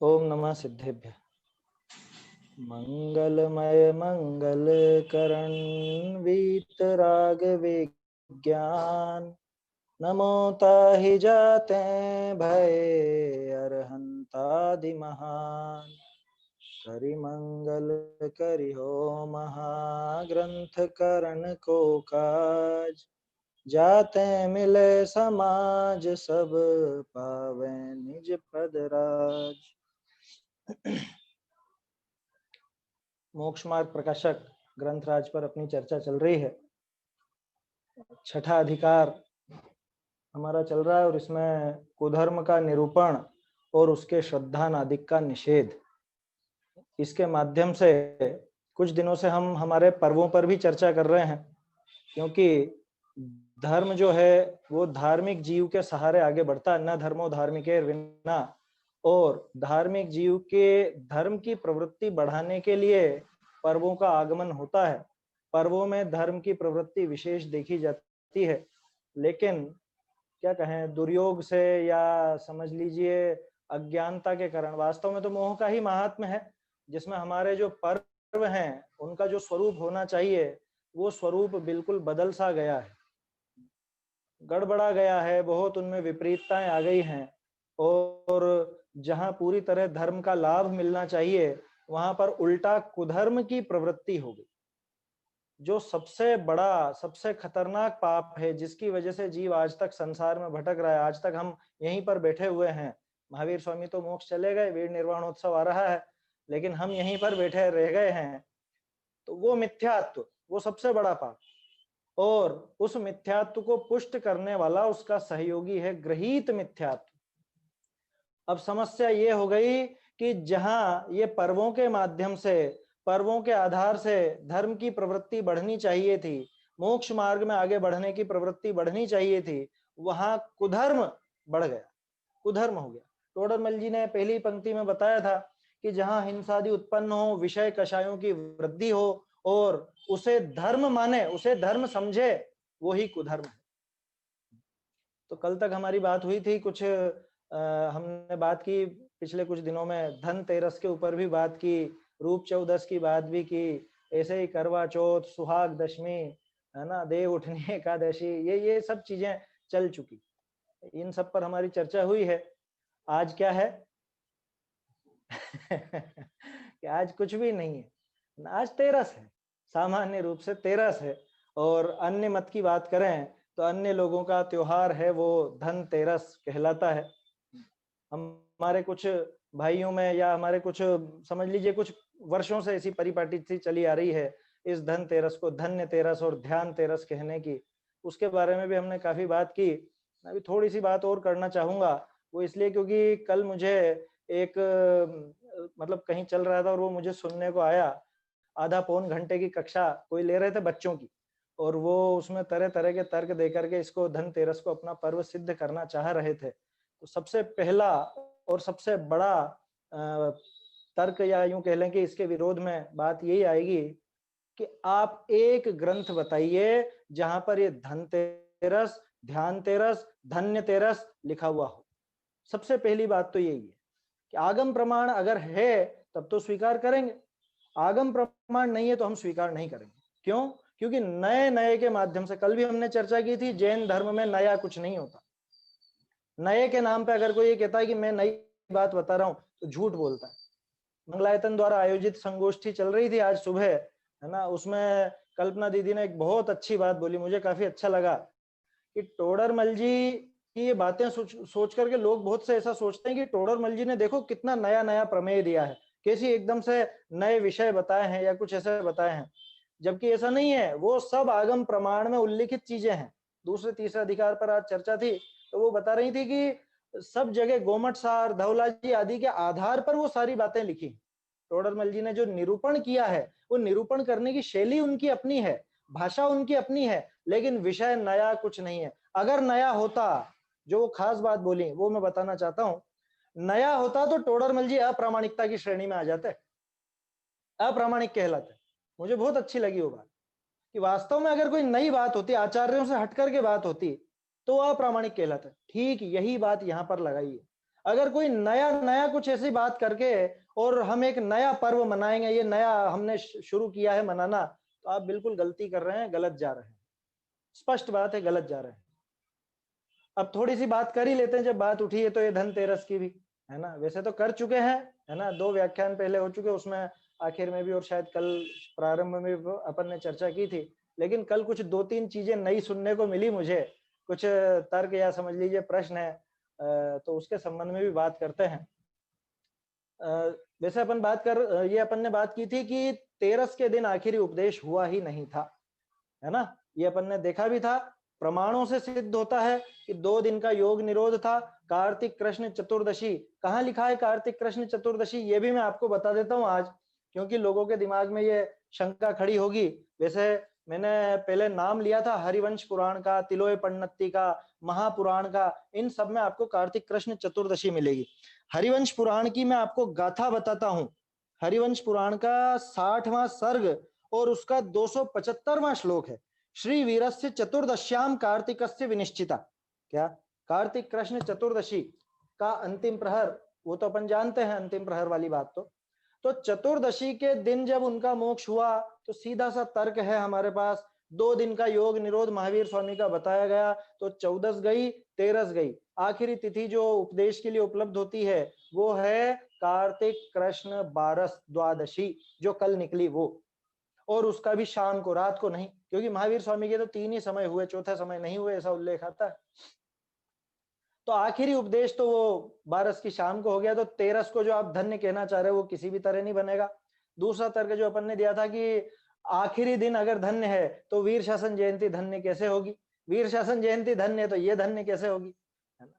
ओम नमः सिद्धेभ्य। मंगलमय मंगल करण वीतराग विज्ञान नमो ताहि जाते भय अरहंतादि महान। करि मंगल करि हो महाग्रंथ करण को काज जाते मिले समाज सब पावे निज पद राज। मोक्ष मार्ग प्रकाशक ग्रंथराज पर अपनी चर्चा चल रही है। छठा अधिकार हमारा चल रहा है और इसमें कुधर्म का निरूपण और उसके श्रद्धानादिक का निषेध। इसके माध्यम से कुछ दिनों से हम हमारे पर्वों पर भी चर्चा कर रहे हैं, क्योंकि धर्म जो है वो धार्मिक जीव के सहारे आगे बढ़ता है। न धर्मो धार्मिकेर विना, और धार्मिक जीव के धर्म की प्रवृत्ति बढ़ाने के लिए पर्वों का आगमन होता है। पर्वों में धर्म की प्रवृत्ति विशेष देखी जाती है, लेकिन क्या कहें, दुर्योग से या समझ लीजिए अज्ञानता के कारण, वास्तव में तो मोह का ही महात्म्य है, जिसमें हमारे जो पर्व हैं उनका जो स्वरूप होना चाहिए वो स्वरूप बिल्कुल बदल सा गया है, गड़बड़ा गया है, बहुत उनमें विपरीतताएं आ गई हैं। और जहां पूरी तरह धर्म का लाभ मिलना चाहिए वहां पर उल्टा कुधर्म की प्रवृत्ति हो गई, जो सबसे बड़ा सबसे खतरनाक पाप है, जिसकी वजह से जीव आज तक संसार में भटक रहा है। आज तक हम यहीं पर बैठे हुए हैं। महावीर स्वामी तो मोक्ष चले गए, वीर निर्वाणोत्सव आ रहा है, लेकिन हम यहीं पर बैठे रह गए हैं। तो वो मिथ्यात्व, वो सबसे बड़ा पाप, और उस मिथ्यात्व को पुष्ट करने वाला उसका सहयोगी है गृहीत मिथ्यात्व। अब समस्या ये हो गई कि जहां ये पर्वों के माध्यम से, पर्वों के आधार से धर्म की प्रवृत्ति बढ़नी चाहिए थी, मोक्ष मार्ग में आगे बढ़ने की प्रवृत्ति बढ़नी चाहिए थी, वहां कुधर्म बढ़ गया, कुधर्म हो गया। टोडरमल जी ने पहली पंक्ति में बताया था कि जहां हिंसादि उत्पन्न हो, विषय कषायों की वृद्धि हो और उसे धर्म माने, उसे धर्म समझे, वो ही कुधर्म है। तो कल तक हमारी बात हुई थी, कुछ हमने बात की पिछले कुछ दिनों में धनतेरस के ऊपर भी बात की, रूप चौदस की बात भी की, ऐसे ही करवा चौथ, सुहाग दशमी, है ना, देव उठनी एकादशी, ये सब चीजें चल चुकी, इन सब पर हमारी चर्चा हुई है। आज क्या है कि आज कुछ भी नहीं है, आज तेरस है, सामान्य रूप से तेरस है। और अन्य मत की बात करें तो अन्य लोगों का त्योहार है वो धनतेरस कहलाता है। हमारे कुछ भाइयों में या हमारे कुछ, समझ लीजिए कुछ वर्षों से ऐसी परिपाटी सी चली आ रही है इस धनतेरस को धन्य तेरस और ध्यान तेरस कहने की। उसके बारे में भी हमने काफी बात की। अभी थोड़ी सी बात और करना चाहूंगा, वो इसलिए क्योंकि कल मुझे एक मतलब कहीं चल रहा था और वो मुझे सुनने को आया, आधा पौन घंटे की कक्षा कोई ले रहे थे बच्चों की, और वो उसमें तरह तरह के तर्क दे करके इसको धनतेरस को अपना पर्व सिद्ध करना चाह रहे थे। तो सबसे पहला और सबसे बड़ा तर्क, या यूं कह लें कि इसके विरोध में बात यही आएगी कि आप एक ग्रंथ बताइए जहां पर ये धनतेरस, ध्यान तेरस, धन्य तेरस लिखा हुआ हो। सबसे पहली बात तो यही है कि आगम प्रमाण अगर है तब तो स्वीकार करेंगे, आगम प्रमाण नहीं है तो हम स्वीकार नहीं करेंगे। क्यों? क्योंकि नए नए के माध्यम से, कल भी हमने चर्चा की थी, जैन धर्म में नया कुछ नहीं होता। नए के नाम पे अगर कोई ये कहता है कि मैं नई बात बता रहा हूं तो झूठ बोलता है। मंगलायतन द्वारा आयोजित संगोष्ठी चल रही थी आज सुबह, है ना, उसमें कल्पना दीदी ने एक बहुत अच्छी बात बोली, मुझे काफी अच्छा लगा कि टोडरमल जी की ये बातें सोच करके लोग बहुत से ऐसा सोचते हैं कि टोडरमल जी ने देखो कितना नया नया प्रमेय दिया है, कैसी एकदम से नए विषय बताए हैं या कुछ ऐसे बताए हैं, जबकि ऐसा नहीं है। वो सब आगम प्रमाण में उल्लिखित चीजें हैं। दूसरे तीसरे अधिकार पर आज चर्चा थी तो वो बता रही थी कि सब जगह गोमट सार, धवला जी आदि के आधार पर वो सारी बातें लिखी। टोडरमल जी ने जो निरूपण किया है वो निरूपण करने की शैली उनकी अपनी है, भाषा उनकी अपनी है, लेकिन विषय नया कुछ नहीं है। अगर नया होता, जो वो खास बात बोली वो मैं बताना चाहता हूं, नया होता तो टोडरमल जी अप्रामाणिकता की श्रेणी में आ जाते, अप्रामाणिक कहलाते। मुझे बहुत अच्छी लगी वो बात कि वास्तव में अगर कोई नई बात होती, आचार्यों से हटकर के बात होती, तो अप्रामाणिक कहलाता। ठीक यही बात यहां पर लगाई है। अगर कोई नया नया कुछ ऐसी बात करके और हम एक नया पर्व मनाएंगे, ये नया हमने शुरू किया है मनाना, तो आप बिल्कुल गलती कर रहे हैं, गलत जा रहे हैं, स्पष्ट बात है, गलत जा रहे हैं। अब थोड़ी सी बात कर ही लेते हैं, जब बात उठी है तो ये धनतेरस की भी, है ना। वैसे तो कर चुके हैं, है ना, 2 व्याख्यान पहले हो चुके, उसमें आखिर में भी और शायद कल प्रारंभ में भी अपन ने चर्चा की थी। लेकिन कल कुछ 2-3 चीजें नई सुनने को मिली मुझे, कुछ तर्क या समझ लीजिए प्रश्न है, तो उसके संबंध में भी बात करते हैं। वैसे अपन बात कर ये अपन ने बात की थी कि तेरस के दिन आखिरी उपदेश हुआ ही नहीं था, है ना। ये अपन ने देखा भी था, प्रमाणों से सिद्ध होता है कि 2 दिन का योग निरोध था। कार्तिक कृष्ण चतुर्दशी, कहाँ लिखा है कार्तिक कृष्ण चतुर्दशी, ये भी मैं आपको बता देता हूँ आज, क्योंकि लोगों के दिमाग में ये शंका खड़ी होगी। वैसे मैंने पहले नाम लिया था हरिवंश पुराण का, तिलोय पन्नत्ती का, महापुराण का, इन सब में आपको कार्तिक कृष्ण चतुर्दशी मिलेगी। हरिवंश पुराण की मैं आपको गाथा बताता हूं। हरिवंश पुराण का 60वां सर्ग और उसका 275वां श्लोक है। श्री वीरस्य चतुर्दश्याम कार्तिकस्य विनिश्चिता। क्या कार्तिक कृष्ण चतुर्दशी का अंतिम प्रहर, वो तो अपन जानते हैं अंतिम प्रहर वाली बात। तो चतुर्दशी के दिन जब उनका मोक्ष हुआ, तो सीधा सा तर्क है हमारे पास, 2 दिन का योग निरोध महावीर स्वामी का बताया गया, तो 14 गई, 13 गई। आखिरी तिथि जो उपदेश के लिए उपलब्ध होती है वो है कार्तिक कृष्ण बारस द्वादशी, जो कल निकली वो, और उसका भी शाम को, रात को नहीं, क्योंकि महावीर स्वामी के तो 3 ही समय हुए, चौथा समय नहीं हुए, ऐसा उल्लेख आता है। तो आखिरी उपदेश तो वो 12 की शाम को हो गया, तो 13 को जो आप धन्य कहना चाह रहे हो वो किसी भी तरह नहीं बनेगा। दूसरा तर्क जो अपन ने दिया था कि आखिरी दिन अगर धन्य है तो वीर शासन जयंती धन्य कैसे होगी, वीर शासन जयंती धन्य है तो ये धन्य कैसे होगी, है ना।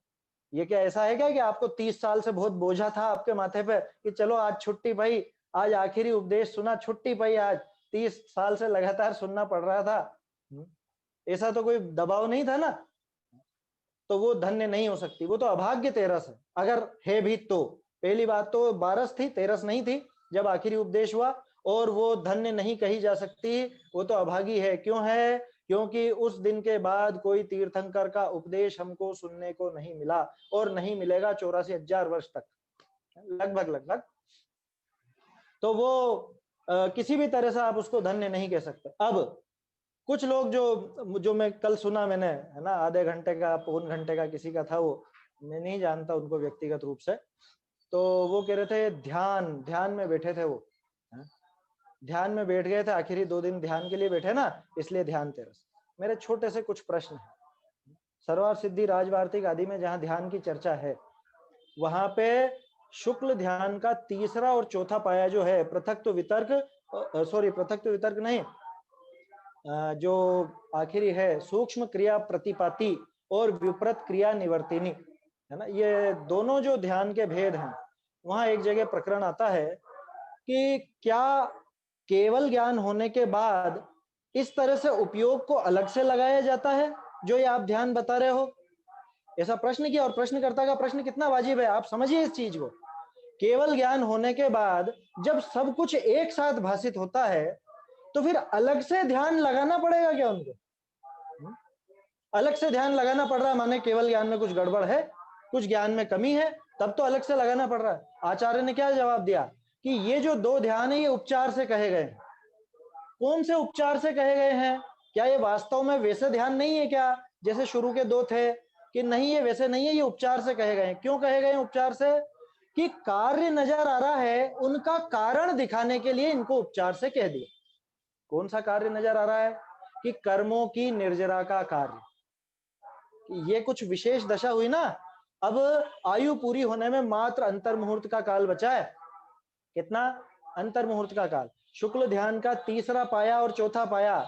ये क्या ऐसा है क्या कि आपको 30 साल से बहुत बोझा था आपके माथे पे कि चलो आज छुट्टी पाई, आज आखिरी उपदेश सुना, छुट्टी पाई, आज 30 साल से लगातार सुनना पड़ रहा था, ऐसा तो कोई दबाव नहीं था ना। तो वो धन्य नहीं हो सकती, वो तो अभाग्य 13 है, अगर है भी तो। पहली बात तो 12 थी, 13 नहीं थी जब आखिरी उपदेश हुआ, और वो धन्य नहीं कही जा सकती, वो तो अभागी है। क्यों है? क्योंकि उस दिन के बाद कोई तीर्थंकर का उपदेश हमको सुनने को नहीं मिला, और नहीं मिलेगा 84,000 वर्ष तक, लगभग लगभग। तो वो किसी भी तरह से आप उसको धन्य नहीं कह सकते। अब कुछ लोग जो मैं कल सुना मैंने, है ना, आधे घंटे का पौन घंटे का किसी का था, वो मैं नहीं जानता उनको व्यक्तिगत रूप से, तो वो कह रहे थे ध्यान में बैठे थे वो, है? ध्यान में बैठ गए थे, आखिरी 2 दिन ध्यान के लिए बैठे ना, इसलिए ध्यान 13। मेरे छोटे से कुछ प्रश्न है। सर्वार सिद्धि राजवार्तिक आदि में जहां ध्यान की चर्चा है, वहां पे शुक्ल ध्यान का तीसरा और चौथा पाया जो है, पृथक तो वितर्क, पृथक तो वितर्क नहीं, जो आखिरी है सूक्ष्म क्रिया प्रतिपाती और विपरीत क्रिया निवर्तिनी, है ना, ये दोनों जो ध्यान के भेद हैं, वहां एक जगह प्रकरण आता है कि क्या केवल ज्ञान होने के बाद इस तरह से उपयोग को अलग से लगाया जाता है जो ये आप ध्यान बता रहे हो, ऐसा प्रश्न किया। और प्रश्नकर्ता का प्रश्न कितना वाजिब है, आप समझिए इस चीज को। केवल ज्ञान होने के बाद जब सब कुछ एक साथ भाषित होता है, तो फिर अलग से ध्यान लगाना पड़ेगा क्या उनको? अलग से ध्यान लगाना पड़ रहा है, माने केवल ज्ञान में कुछ गड़बड़ है, कुछ ज्ञान में कमी है, तब तो अलग से लगाना पड़ रहा है। आचार्य ने क्या जवाब दिया कि ये जो 2 ध्यान है ये उपचार से कहे गए हैं। कौन से उपचार से कहे गए हैं? क्या ये वास्तव में वैसे ध्यान नहीं है क्या जैसे शुरू के 2 थे? कि नहीं, ये वैसे नहीं है, ये उपचार से कहे गए हैं। क्यों कहे गए हैं उपचार से? कि कार्य नजर आ रहा है, उनका कारण दिखाने के लिए इनको उपचार से कह दिया। कौन सा कार्य नजर आ रहा है? कि कर्मों की निर्जरा का कार्य, ये कुछ विशेष दशा हुई ना। अब आयु पूरी होने में मात्र अंतर मुहूर्त का काल बचा है। कितना? अंतर मुहूर्त का काल। शुक्ल ध्यान का तीसरा पाया और चौथा पाया,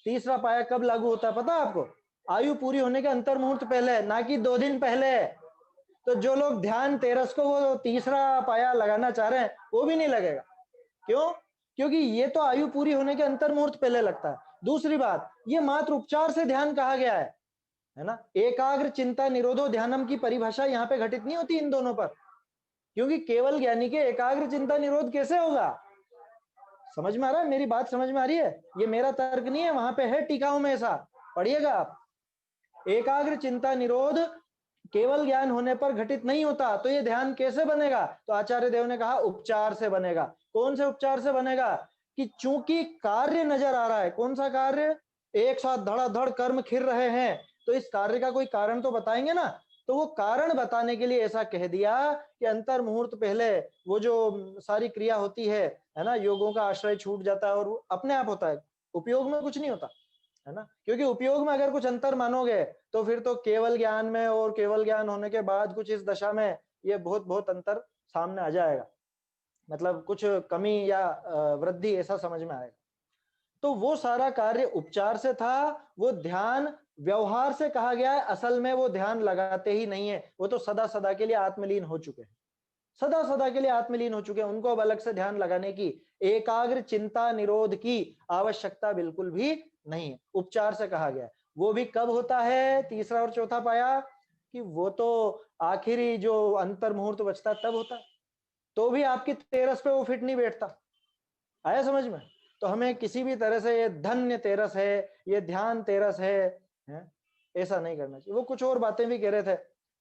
तीसरा पाया कब लागू होता है पता है आपको? आयु पूरी होने के अंतर मुहूर्त पहले, ना कि 2 दिन पहले। तो जो लोग ध्यान 13 को वो तीसरा पाया लगाना चाह रहे हैं, वो भी नहीं लगेगा। क्यों? क्योंकि ये तो आयु पूरी होने के अंतर मुहूर्त पहले लगता है। दूसरी बात, ये मात्र उपचार से ध्यान कहा गया है ना। एकाग्र चिंता निरोधो ध्यानम की परिभाषा यहाँ पे घटित नहीं होती इन दोनों पर, क्योंकि केवल ज्ञानी के एकाग्र चिंता निरोध कैसे होगा? समझ में आ रहा है मेरी बात? समझ में आ रही है? ये मेरा तर्क नहीं है, वहां पे है टीकाओं में, ऐसा पढ़िएगा आप। एकाग्र चिंता निरोध केवल ज्ञान होने पर घटित नहीं होता, तो ये ध्यान कैसे बनेगा? तो आचार्य देव ने कहा उपचार से बनेगा। कौन से उपचार से बनेगा? कि चूंकि कार्य नजर आ रहा है, कौन सा कार्य? एक साथ धड़ाधड़ कर्म खिर रहे हैं, तो इस कार्य का कोई कारण तो बताएंगे ना। तो वो कारण बताने के लिए ऐसा कह दिया कि अंतर मुहूर्त पहले वो जो सारी क्रिया होती है ना, योगों का आश्रय छूट जाता है और वो अपने आप होता है, उपयोग में कुछ नहीं होता है ना। क्योंकि उपयोग में अगर कुछ अंतर मानोगे तो फिर तो केवल ज्ञान में और केवल ज्ञान होने के बाद कुछ इस दशा में ये बहुत बहुत अंतर सामने आ जाएगा, मतलब कुछ कमी या वृद्धि ऐसा समझ में आएगा। तो वो सारा कार्य उपचार से था, वो ध्यान व्यवहार से कहा गया है, असल में वो ध्यान लगाते ही नहीं है, वो तो सदा सदा के लिए आत्मलीन हो चुके हैं, सदा सदा के लिए आत्मलीन हो चुके हैं, उनको अब अलग से ध्यान लगाने की, एकाग्र चिंता निरोध की आवश्यकता बिल्कुल भी नहीं है, उपचार से कहा गया है। वो भी कब होता है? तीसरा और चौथा पाया कि वो तो आखिरी जो अंतर मुहूर्त बचता तब होता है, तो भी आपकी तेरस पे वो फिट नहीं बैठता। आया समझ में? तो हमें किसी भी तरह से ये धन्य तेरस है, ये ध्यान तेरस है? ऐसा नहीं करना चाहिए। वो कुछ और बातें भी कह रहे थे,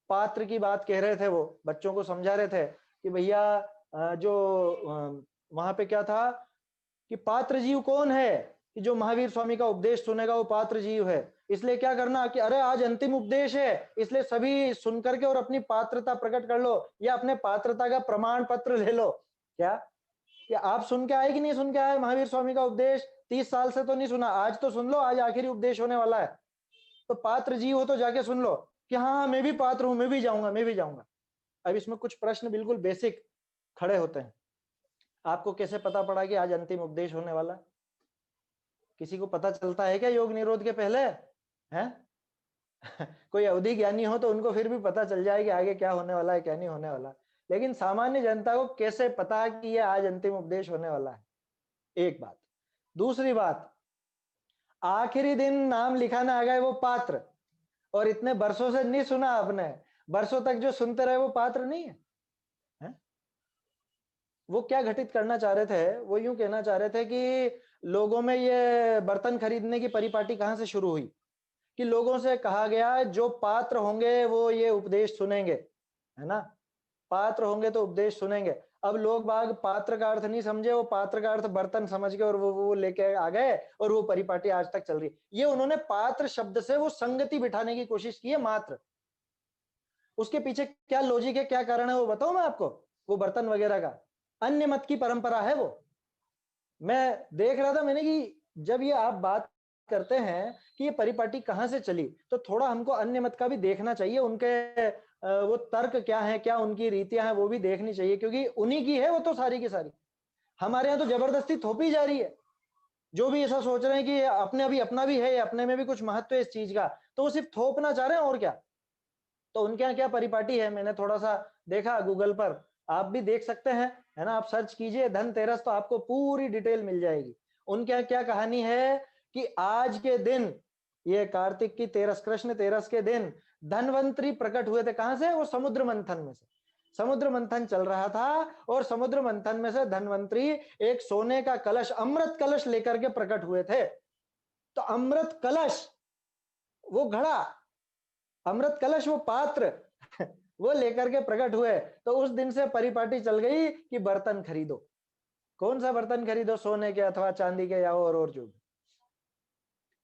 पात्र की बात कह रहे थे, वो बच्चों को समझा रहे थे कि भैया जो वहां पे क्या था कि पात्र जीव कौन है कि जो महावीर स्वामी का उपदेश सुनेगा वो पात्र जीव है। इसलिए क्या करना कि अरे आज अंतिम उपदेश है, इसलिए सभी सुन करके और अपनी पात्रता प्रकट कर लो या अपने पात्रता का प्रमाण पत्र ले लो। क्या कि आप सुन के आए कि नहीं सुन के आए महावीर स्वामी का उपदेश? 30 साल से तो नहीं सुना, आज तो सुन लो, आज आखिरी उपदेश होने वाला है। तो पात्र जीव हो तो जाके सुन लो कि हाँ मैं भी पात्र हूं, मैं भी जाऊंगा, मैं भी जाऊंगा। अब इसमें कुछ प्रश्न बिल्कुल बेसिक खड़े होते हैं। आपको कैसे पता पड़ा कि आज अंतिम उपदेश होने वाला है? किसी को पता चलता है क्या योग निरोध के पहले? है कोई अवधि ज्ञानी हो तो उनको फिर भी पता चल जाए कि आगे क्या होने वाला है, क्या नहीं होने वाला। लेकिन सामान्य जनता को कैसे पता कि ये आज अंतिम उपदेश होने वाला है? एक बात। दूसरी बात, आखिरी दिन नाम लिखाना आ गए वो पात्र, और इतने वर्षों से नहीं सुना आपने, वर्षों तक जो सुनते रहे वो पात्र नहीं है, है? वो क्या घटित करना चाह रहे थे? वो यूं कहना चाह रहे थे कि लोगों में ये बर्तन खरीदने की परिपाटी कहां से शुरू हुई कि लोगों से कहा गया जो पात्र होंगे वो ये उपदेश सुनेंगे, है ना, पात्र होंगे तो उपदेश सुनेंगे। अब लोग बाग पात्र का अर्थ नहीं समझे, वो पात्र का अर्थ बर्तन समझ के और वो लेके आ गए और वो परिपाटी आज तक चल रही है। ये उन्होंने पात्र शब्द से वो संगति बिठाने की कोशिश की है मात्र। उसके पीछे क्या लॉजिक है, क्या कारण है वो बताऊं मैं आपको? वो बर्तन वगैरह का अन्य मत की परंपरा है वो। मैं देख रहा था मैंने कि जब ये आप बात करते हैं कि ये परिपाटी कहां से चली, तो थोड़ा हमको अन्य मत का भी देखना चाहिए, उनके वो तर्क क्या है, क्या उनकी रीतियां हैं वो भी देखनी चाहिए, क्योंकि उन्हीं की है वो तो सारी की सारी। हमारे यहाँ तो जबरदस्ती थोपी जा रही है। जो भी ऐसा सोच रहे हैं कि अपने अभी अपना भी है, अपने में भी कुछ महत्व है इस चीज का, तो वो सिर्फ थोपना चाह रहे हैं और क्या। तो उनके यहाँ क्या परिपाटी है, मैंने थोड़ा सा देखा गूगल पर, आप भी देख सकते हैं, है ना, आप सर्च कीजिए धनतेरस तो आपको पूरी डिटेल मिल जाएगी। उनके यहाँ क्या कहानी है कि आज के दिन, ये कार्तिक की तेरस, कृष्ण तेरस के दिन धनवंतरी प्रकट हुए थे। कहां से? वो समुद्र मंथन में से। समुद्र मंथन चल रहा था और समुद्र मंथन में से धनवंतरी एक सोने का कलश, अमृत कलश लेकर के प्रकट हुए थे। तो अमृत कलश वो घड़ा, अमृत कलश वो पात्र वो लेकर के प्रकट हुए। तो उस दिन से परिपाटी चल गई कि बर्तन खरीदो। कौन सा बर्तन खरीदो? सोने के अथवा चांदी के या और जो भी।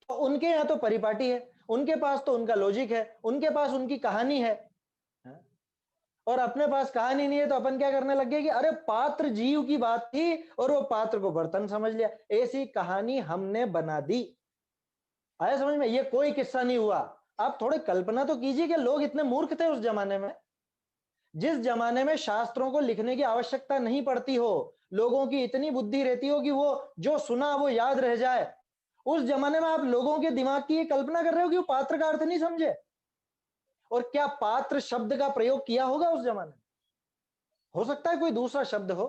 तो उनके यहाँ तो परिपाटी है, उनके पास तो उनका लॉजिक है, उनके पास उनकी कहानी है, और अपने पास कहानी नहीं है तो अपन क्या करने लग गए कि अरे पात्र जीव की बात थी और वो पात्र को बर्तन समझ लिया। ऐसी कहानी हमने बना दी। आया समझ में? ये कोई किस्सा नहीं हुआ। आप थोड़े कल्पना तो कीजिए कि लोग इतने मूर्ख थे उस जमाने में, जिस जमाने में शास्त्रों को लिखने की आवश्यकता नहीं पड़ती हो, लोगों की इतनी बुद्धि रहती हो कि वो जो सुना वो याद रह जाए, उस जमाने में आप लोगों के दिमाग की ये कल्पना कर रहे हो कि वो पात्र का अर्थ नहीं समझे। और क्या पात्र शब्द का प्रयोग किया होगा उस जमाने में? हो सकता है कोई दूसरा शब्द हो,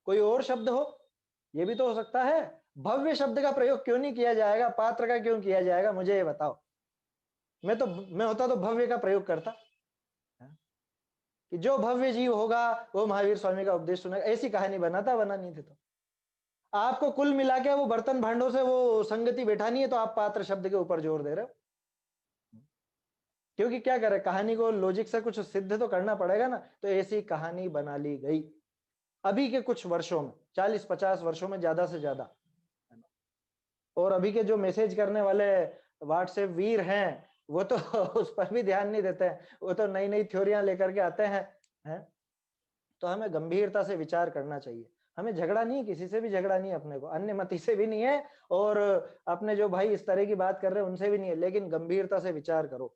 कोई और शब्द हो, ये भी तो हो सकता है। भव्य शब्द का प्रयोग क्यों नहीं किया जाएगा, पात्र का क्यों किया जाएगा? मुझे ये बताओ। मैं होता तो भव्य का प्रयोग करता कि जो भव्य जीव होगा वो महावीर स्वामी का उपदेश सुनेगा, ऐसी कहानी बनानी थी। तो आपको कुल मिला के वो बर्तन भांडों से वो संगति बैठानी है, तो आप पात्र शब्द के ऊपर जोर दे रहे हो। क्योंकि क्या करे, कहानी को लॉजिक से कुछ सिद्ध तो करना पड़ेगा ना, तो ऐसी कहानी बना ली गई अभी के कुछ वर्षों में, 40-50 वर्षों में ज्यादा से ज्यादा। और अभी के जो मैसेज करने वाले व्हाट्सएप वीर हैं वो तो उस पर भी ध्यान नहीं देते हैं, वो तो नई नई थ्योरियां लेकर के आते हैं। तो हमें गंभीरता से विचार करना चाहिए। हमें झगड़ा नहीं, किसी से भी झगड़ा नहीं है अपने को, अन्य मति से भी नहीं है, और अपने जो भाई इस तरह की बात कर रहे हैं उनसे भी नहीं है, लेकिन गंभीरता से विचार करो।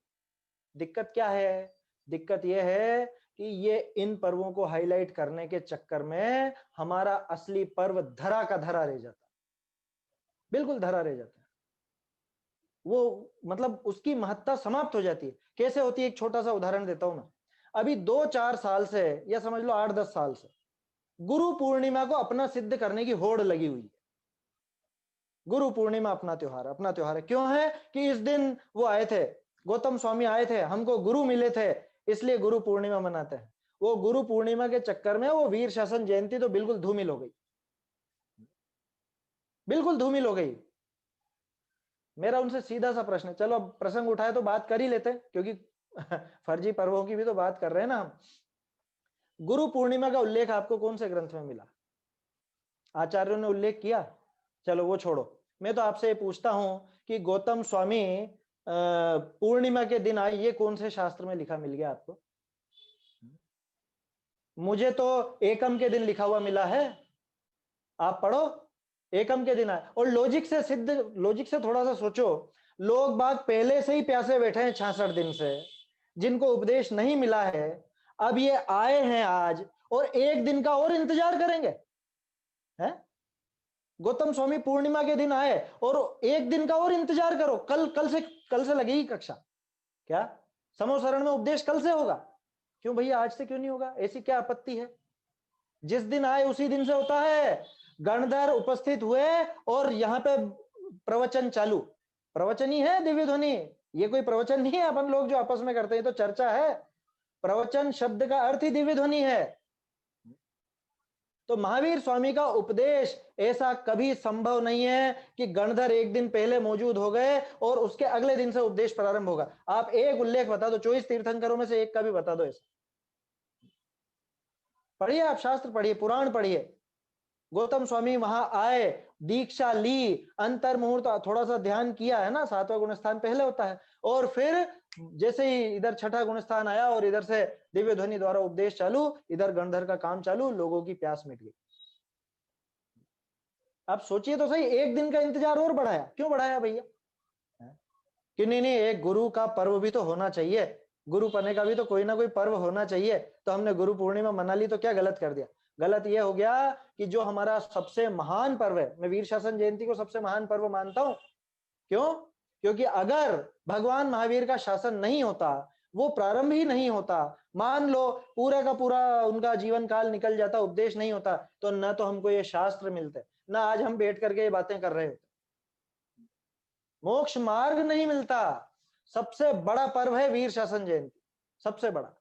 दिक्कत क्या है? दिक्कत यह है कि ये इन पर्वों को हाईलाइट करने के चक्कर में हमारा असली पर्व धरा का धरा रह जाता है, बिल्कुल धरा रह जाता है। वो मतलब उसकी महत्ता समाप्त हो जाती है। कैसे होती है? एक छोटा सा उदाहरण देता हूं मैं। अभी 2-4 साल से, या समझ लो 8-10 साल से, गुरु पूर्णिमा को अपना सिद्ध करने की होड़ लगी हुई है। गुरु पूर्णिमा अपना त्योहार है। क्यों है? कि इस दिन वो आए थे, गौतम स्वामी आए थे, हमको गुरु मिले थे, इसलिए गुरु पूर्णिमा मनाते हैं। वो गुरु पूर्णिमा के चक्कर में वो वीर शासन जयंती तो बिल्कुल धूमिल हो गई, बिल्कुल धूमिल हो गई। मेरा उनसे सीधा सा प्रश्न है, चलो अब प्रसंग उठाए तो बात कर ही लेते हैं, क्योंकि फर्जी पर्वों की भी तो बात कर रहे हैं ना हम। गुरु पूर्णिमा का उल्लेख आपको कौन से ग्रंथ में मिला? आचार्यों ने उल्लेख किया? चलो वो छोड़ो, मैं तो आपसे ये पूछता हूं कि गौतम स्वामी पूर्णिमा के दिन आए, ये कौन से शास्त्र में लिखा मिल गया आपको? मुझे तो एकम के दिन लिखा हुआ मिला है, आप पढ़ो। एकम के दिन आए, और लॉजिक से सिद्ध, लॉजिक से थोड़ा सा सोचो। लोग बाग पहले से ही प्यासे बैठे हैं 66 दिन से, जिनको उपदेश नहीं मिला है, अब ये आए हैं आज, और एक दिन का और इंतजार करेंगे हैं? गौतम स्वामी पूर्णिमा के दिन आए और एक दिन का और इंतजार करो, कल से लगेगी कक्षा क्या? समोसरण में उपदेश कल से होगा? क्यों भैया आज से क्यों नहीं होगा? ऐसी क्या आपत्ति है? जिस दिन आए उसी दिन से होता है। गणधर उपस्थित हुए और यहाँ पे प्रवचन चालू, प्रवचन ही है दिव्य ध्वनि, ये कोई प्रवचन नहीं है अपन लोग जो आपस में करते हैं, तो चर्चा है। प्रवचन शब्द का अर्थ ही दिव्य ध्वनि है। तो महावीर स्वामी का उपदेश ऐसा कभी संभव नहीं है कि गणधर एक दिन पहले मौजूद हो गए और उसके अगले दिन से उपदेश प्रारंभ होगा। आप एक उल्लेख बता दो, 24 तीर्थंकरों में से एक का भी बता दो ऐसा। पढ़िए, आप शास्त्र पढ़िए, पुराण पढ़िए। गौतम स्वामी वहां आए, दीक्षा ली, अंतर मुहूर्त थोड़ा सा ध्यान किया है ना, 7वां गुण स्थान पहले होता है, और फिर जैसे ही इधर 6ठा गुण स्थान आया और इधर से दिव्य ध्वनि द्वारा उपदेश चालू, इधर गणधर का काम चालू, लोगों की प्यास मिट गई। आप सोचिए तो सही, एक दिन का इंतजार और बढ़ाया, क्यों बढ़ाया भैया? कि नहीं नहीं, एक गुरु का पर्व भी तो होना चाहिए, गुरु बनने का भी तो कोई ना कोई पर्व होना चाहिए। तो हमने गुरु पूर्णिमा मना ली, तो क्या गलत कर दिया? गलत यह हो गया कि जो हमारा सबसे महान पर्व है, मैं वीर शासन जयंती को सबसे महान पर्व मानता हूं। क्यों? क्योंकि अगर भगवान महावीर का शासन नहीं होता, वो प्रारंभ ही नहीं होता, मान लो पूरा का पूरा उनका जीवन काल निकल जाता, उपदेश नहीं होता, तो न तो हमको ये शास्त्र मिलते, ना आज हम बैठ करके ये बातें कर रहे होते, मोक्ष मार्ग नहीं मिलता। सबसे बड़ा पर्व है वीर शासन जयंती, सबसे बड़ा।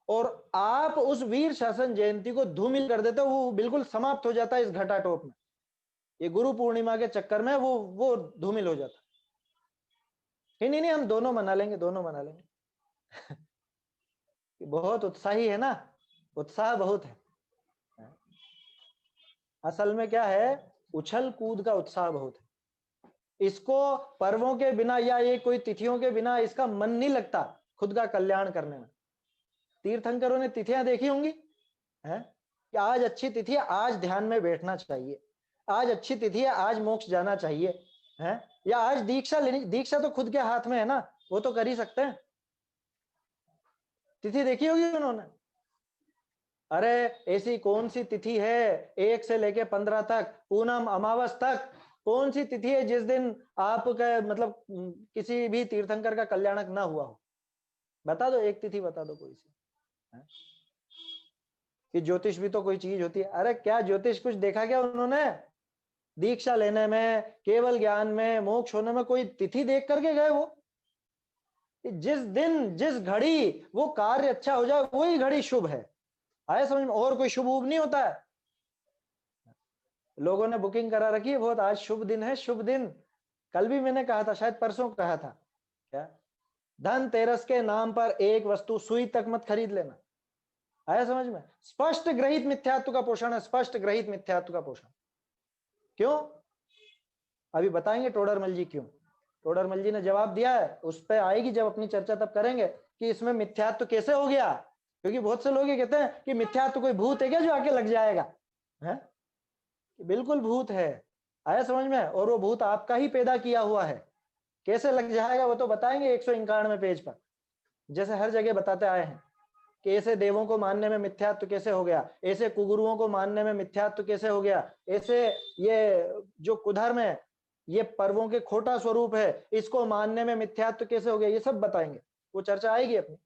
और आप उस वीर शासन जयंती को धूमिल कर देते हो, वो बिल्कुल समाप्त हो जाता है इस घटाटोप में। ये गुरु पूर्णिमा के चक्कर में वो धूमिल हो जाता है। नहीं नहीं, हम दोनों मना लेंगे, दोनों मना लेंगे। बहुत उत्साही है ना, उत्साह बहुत है। असल में क्या है, उछल कूद का उत्साह बहुत है। इसको पर्वों के बिना या ये कोई तिथियों के बिना इसका मन नहीं लगता खुद का कल्याण करने में। तीर्थंकरों ने तिथियां देखी होंगी है कि आज अच्छी तिथि है, आज ध्यान में बैठना चाहिए, आज अच्छी तिथि है, आज मोक्ष जाना चाहिए है, या आज दीक्षा लेनी। दीक्षा तो खुद के हाथ में है ना, वो तो कर ही सकते हैं। तिथि देखी होगी उन्होंने। अरे ऐसी कौन सी तिथि है 1 से लेके 15 तक, पूनम अमावस तक, कौन सी तिथि है जिस दिन आपका मतलब किसी भी तीर्थंकर का कल्याणक ना हुआ हो? बता दो, एक तिथि बता दो कोई सी है? कि ज्योतिष भी तो कोई चीज होती है। अरे क्या ज्योतिष कुछ देखा क्या उन्होंने? दीक्षा लेने में, केवल ज्ञान में, मोक्ष होने में कोई तिथि देख करके गए? वो जिस दिन जिस घड़ी वो कार्य अच्छा हो जाए वही घड़ी शुभ है। आए समझ में? और कोई शुभ उभ नहीं होता है। लोगों ने बुकिंग करा रखी है बहुत, आज शुभ दिन है, शुभ दिन। कल भी मैंने कहा था, शायद परसों कहा था क्या, धनतेरस के नाम पर एक वस्तु सुई तक मत खरीद लेना। आया समझ में? स्पष्ट ग्रहित मिथ्यात्व का पोषण है, स्पष्ट ग्रहित मिथ्यात्व का पोषण। क्यों? अभी बताएंगे टोडरमल जी क्यों। टोडरमल जी ने जवाब दिया है, उस पर आएगी जब अपनी चर्चा तब करेंगे कि इसमें मिथ्यात्व कैसे हो गया। क्योंकि बहुत से लोग ये कहते हैं कि मिथ्यात्व कोई भूत है क्या जो आके लग जाएगा, है? बिल्कुल भूत है। आया समझ में? और वो भूत आपका ही पैदा किया हुआ है। कैसे लग जाएगा वो तो बताएंगे 151वें पेज पर, जैसे हर जगह बताते आए हैं कि ऐसे देवों को मानने में मिथ्यात्व कैसे हो गया, ऐसे कुगुरुओं को मानने में मिथ्यात्व कैसे हो गया, ऐसे ये जो कुधर्म है, ये पर्वों के खोटा स्वरूप है, इसको मानने में मिथ्यात्व कैसे हो गया, ये सब बताएंगे, वो चर्चा आएगी अपनी।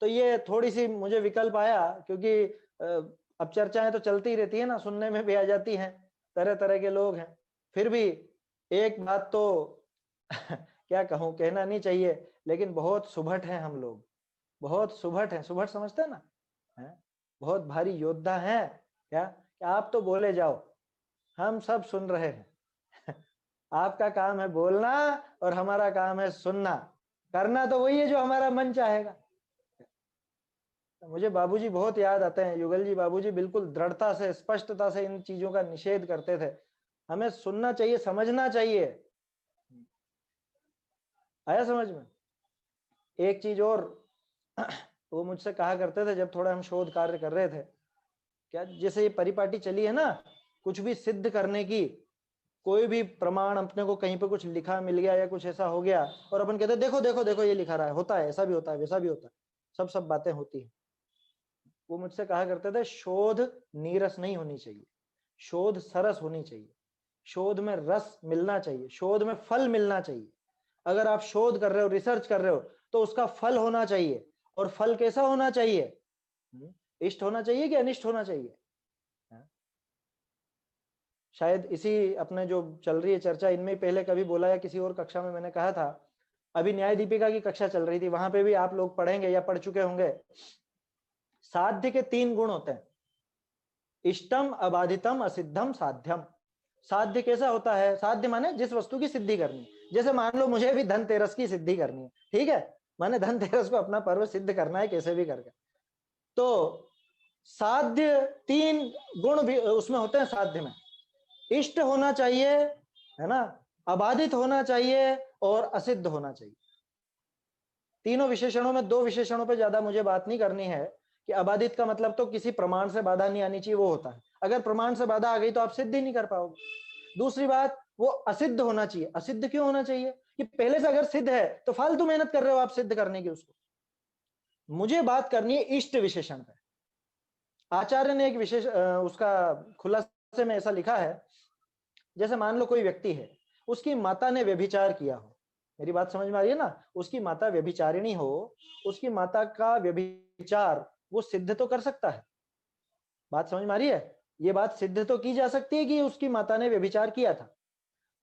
तो ये थोड़ी सी मुझे विकल्प आया क्योंकि अब चर्चाएं तो चलती रहती है ना, सुनने में भी आ जाती हैं, तरह तरह के लोग हैं। फिर भी एक बात तो क्या कहूं, कहना नहीं चाहिए, लेकिन बहुत सुभट हैं हम लोग, बहुत सुभट हैं। सुभट समझते हैं ना, है? बहुत भारी योद्धा हैं क्या? आप तो बोले जाओ, हम सब सुन रहे हैं। आपका काम है बोलना और हमारा काम है सुनना। करना तो वही है जो हमारा मन चाहेगा। मुझे बाबूजी बहुत याद आते हैं, युगल जी बाबूजी बिल्कुल दृढ़ता से, स्पष्टता से इन चीजों का निषेध करते थे। हमें सुनना चाहिए, समझना चाहिए। आया समझ में? एक चीज और वो मुझसे कहा करते थे जब थोड़ा हम शोध कार्य कर रहे थे, क्या जैसे ये परिपाटी चली है ना, कुछ भी सिद्ध करने की, कोई भी प्रमाण अपने को कहीं पे कुछ लिखा मिल गया या कुछ ऐसा हो गया और अपन कहते देखो देखो देखो ये लिखा रहा है, होता है, ऐसा भी होता है, वैसा भी होता है, सब बातें होती है। वो मुझसे कहा करते थे शोध नीरस नहीं होनी चाहिए, शोध सरस होनी चाहिए, शोध में रस मिलना चाहिए, शोध में फल मिलना चाहिए। अगर आप शोध कर रहे हो, रिसर्च कर रहे हो, तो उसका फल होना चाहिए। और फल कैसा होना चाहिए? इष्ट होना चाहिए कि अनिष्ट होना चाहिए? शायद इसी अपने जो चल रही है चर्चा, इनमें पहले कभी बोला या किसी और कक्षा में मैंने कहा था, अभी न्याय दीपिका की कक्षा चल रही थी, वहां पे भी आप लोग पढ़ेंगे या पढ़ चुके होंगे। साध्य के 3 गुण होते हैं, इष्टम, अबाधितम, असिद्धम, साध्यम। साध्य कैसा होता है? साध्य माने जिस वस्तु की सिद्धि करनी। जैसे मान लो मुझे भी धनतेरस की सिद्धि करनी है, ठीक है, माने धनतेरस को अपना पर्व सिद्ध करना है कैसे भी करके। तो साध्य 3 गुण भी उसमें होते हैं साध्य में। इष्ट होना चाहिए, है ना, अबाधित होना चाहिए और असिद्ध होना चाहिए। तीनों विशेषणों में 2 विशेषणों पे ज्यादा मुझे बात नहीं करनी है कि अबाधित का मतलब तो किसी प्रमाण से बाधा नहीं आनी चाहिए, वो होता है। अगर प्रमाण से बाधा आ गई तो आप सिद्ध ही नहीं कर पाओगे। दूसरी बात, वो असिद्ध होना चाहिए। असिद्ध क्यों होना चाहिए? कि पहले से अगर सिद्ध है तो फालतू मेहनत कर रहे हो आप सिद्ध करने की उसको। मुझे बात करनी है इष्ट विशेषण पे। आचार्य ने एक विशेष उसका खुलासे में ऐसा लिखा है, जैसे मान लो कोई व्यक्ति है, उसकी माता ने व्यभिचार किया हो, मेरी बात समझ में आ रही है ना, उसकी माता व्यभिचारिणी हो, उसकी माता का व्यभिचार वो सिद्ध तो कर सकता है। बात समझ में आ रही है? ये बात सिद्ध तो की जा सकती है कि उसकी माता ने व्यभिचार किया था,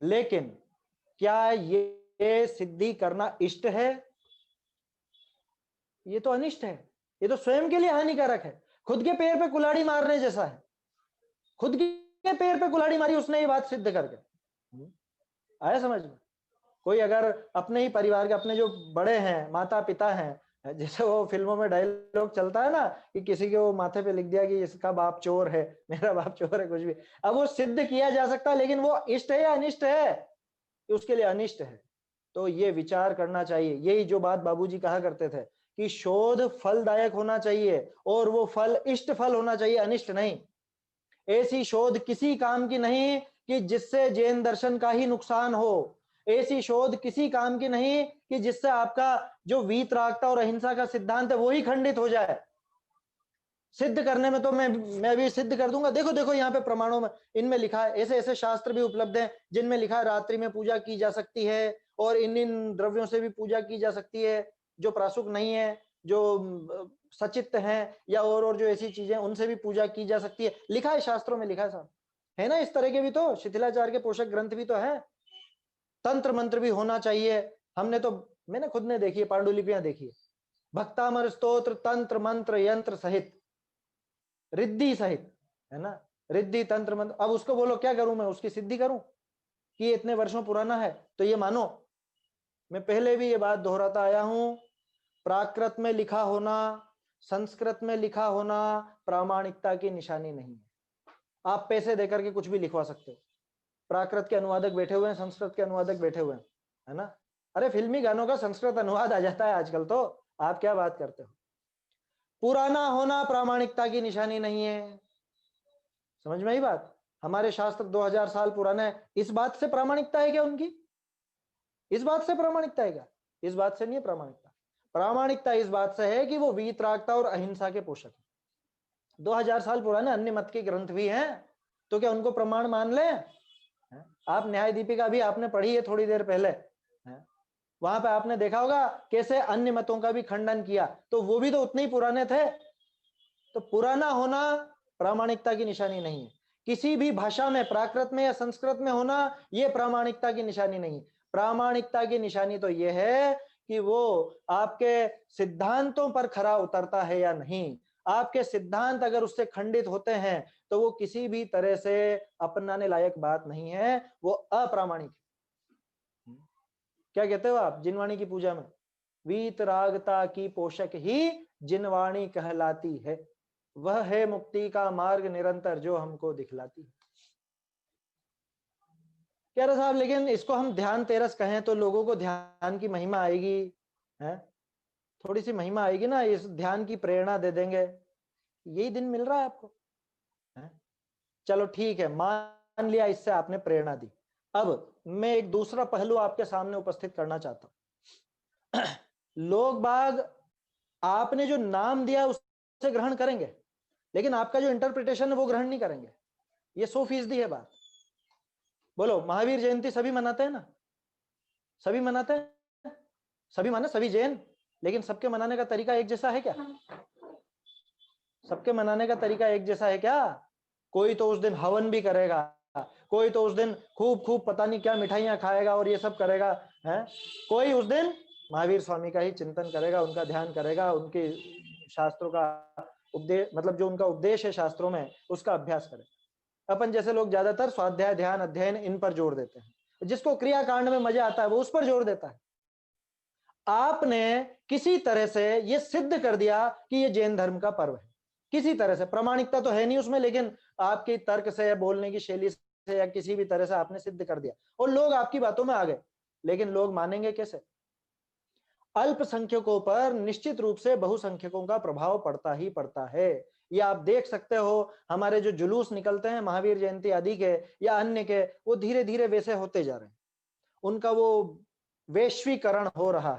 लेकिन क्या ये सिद्धि करना इष्ट है? ये तो अनिष्ट है, ये तो स्वयं के लिए हानिकारक है, खुद के पैर पे कुल्हाड़ी मारने जैसा है। खुद के पैर पे कुल्हाड़ी मारी उसने ये बात सिद्ध करके। आया समझ में? कोई अगर अपने ही परिवार के, अपने जो बड़े हैं, माता पिता हैं, जैसे वो फिल्मों में डायलॉग चलता है ना कि किसी के वो माथे पे लिख दिया कि इसका बाप चोर है, मेरा बाप चोर है, कुछ भी, अब वो सिद्ध किया जा सकता है, लेकिन वो इष्ट है या अनिष्ट है? उसके लिए अनिष्ट है। तो ये विचार करना चाहिए। यही जो बात बाबूजी कहा करते थे कि शोध फलदायक होना चाहिए और वो फल इष्ट फल होना चाहिए, अनिष्ट नहीं। ऐसी शोध किसी काम की नहीं कि जिससे जैन दर्शन का ही नुकसान हो। ऐसी शोध किसी काम की नहीं कि जिससे आपका जो वीतरागता और अहिंसा का सिद्धांत है वो ही खंडित हो जाए। सिद्ध करने में तो मैं भी सिद्ध कर दूंगा, देखो देखो यहाँ पे प्रमाणों में इनमें लिखा है, ऐसे ऐसे शास्त्र भी उपलब्ध हैं जिनमें लिखा है रात्रि में पूजा की जा सकती है और इन इन द्रव्यों से भी पूजा की जा सकती है, जो प्रासुक नहीं है, जो सचित्त हैं, या और जो ऐसी चीजें उनसे भी पूजा की जा सकती है। लिखा है शास्त्रों में, लिखा है साहब, है ना? इस तरह के भी तो शिथिलाचार के पोषक ग्रंथ भी तो है। तंत्र मंत्र भी होना चाहिए। हमने तो, मैंने खुद ने देखी है, पांडुलिपियां देखी है, भक्तामर स्तोत्र तंत्र मंत्र यंत्र सहित, रिद्धि सहित, है ना, रिद्धि तंत्र मंत्र। अब उसको बोलो क्या करूं मैं, उसकी सिद्धि करूं कि ये इतने वर्षों पुराना है तो ये मानो? मैं पहले भी ये बात दोहराता आया हूं, प्राकृत में लिखा होना, संस्कृत में लिखा होना प्रामाणिकता की निशानी नहीं है। आप पैसे देकर के कुछ भी लिखवा सकते हो। प्राकृत के अनुवादक बैठे हुए हैं, संस्कृत के अनुवादक बैठे हुए हैं, है ना। अरे फिल्मी गानों का संस्कृत अनुवाद आ जाता है आजकल, तो आप क्या बात करते हो। पुराना होना प्रामाणिकता की निशानी नहीं है। समझ में आई बात। हमारे शास्त्र 2000 साल पुराने हैं, इस बात से प्रामाणिकता है क्या उनकी? इस बात से प्रामाणिकता है क्या? इस बात से नहीं है प्रामाणिकता। प्रामाणिकता इस बात से है कि वो वीतरागता और अहिंसा के पोषक है। 2000 साल पुराने अन्य मत के ग्रंथ भी हैं, तो क्या उनको प्रमाण मान लें? आप न्याय दीपिका भी आपने पढ़ी है थोड़ी देर पहले, वहां पे आपने देखा होगा कैसे अन्य मतों का भी खंडन किया, तो वो भी तो उतने ही पुराने थे। तो पुराना होना प्रामाणिकता की निशानी नहीं है। किसी भी भाषा में, प्राकृत में या संस्कृत में होना, यह प्रामाणिकता की निशानी नहीं। प्रामाणिकता की निशानी तो यह है कि वो आपके सिद्धांतों पर खरा उतरता है या नहीं। आपके सिद्धांत अगर उससे खंडित होते हैं तो वो किसी भी तरह से अपनाने लायक बात नहीं है, वो अप्रामाणिक है। क्या कहते हो आप जिनवाणी की पूजा में? वीतरागता की पोषक ही जिनवाणी कहलाती है, वह है मुक्ति का मार्ग निरंतर जो हमको दिखलाती है। कह रहे साहब लेकिन इसको हम ध्यान तेरस कहें तो लोगों को ध्यान की महिमा आएगी, है थोड़ी सी महिमा आएगी ना, इस ध्यान की प्रेरणा दे देंगे। यही दिन मिल रहा है आपको, है? चलो ठीक है, मान लिया इससे आपने प्रेरणा दी। अब मैं एक दूसरा पहलू आपके सामने उपस्थित करना चाहता हूं। लोग बाग आपने जो नाम दिया उसे ग्रहण करेंगे, लेकिन आपका जो इंटरप्रिटेशन है वो ग्रहण नहीं करेंगे। ये 100% है बात। बोलो, महावीर जयंती सभी मनाते हैं ना? सभी मनाते हैं, सभी माने सभी जैन, लेकिन सबके मनाने का तरीका एक जैसा है क्या? सबके मनाने का तरीका एक जैसा है क्या? कोई तो उस दिन हवन भी करेगा, कोई तो उस दिन खूब खूब पता नहीं क्या मिठाइयां खाएगा और ये सब करेगा, है? कोई उस दिन महावीर स्वामी का ही चिंतन करेगा, उनका ध्यान करेगा, उनके शास्त्रों का उपदेश, मतलब जो उनका उपदेश है शास्त्रों में उसका अभ्यास करेगा। अपन जैसे लोग ज्यादातर स्वाध्याय, ध्यान, अध्ययन इन पर जोर देते हैं। जिसको क्रियाकांड में मजा आता है वो उस पर जोर देता है। आपने किसी तरह से ये सिद्ध कर दिया कि ये जैन धर्म का पर्व है। किसी तरह से, प्रमाणिकता तो है नहीं उसमें, लेकिन आपकी तर्क से या बोलने की शैली से या किसी भी तरह से आपने सिद्ध कर दिया और लोग आपकी बातों में आ गए। लेकिन लोग मानेंगे कैसे? अल्पसंख्यकों पर निश्चित रूप से बहुसंख्यकों का प्रभाव पड़ता ही पड़ता है। ये आप देख सकते हो, हमारे जो जुलूस निकलते हैं महावीर जयंती आदि के या अन्य के, वो धीरे धीरे वैसे होते जा रहे हैं। उनका वो वैश्वीकरण हो रहा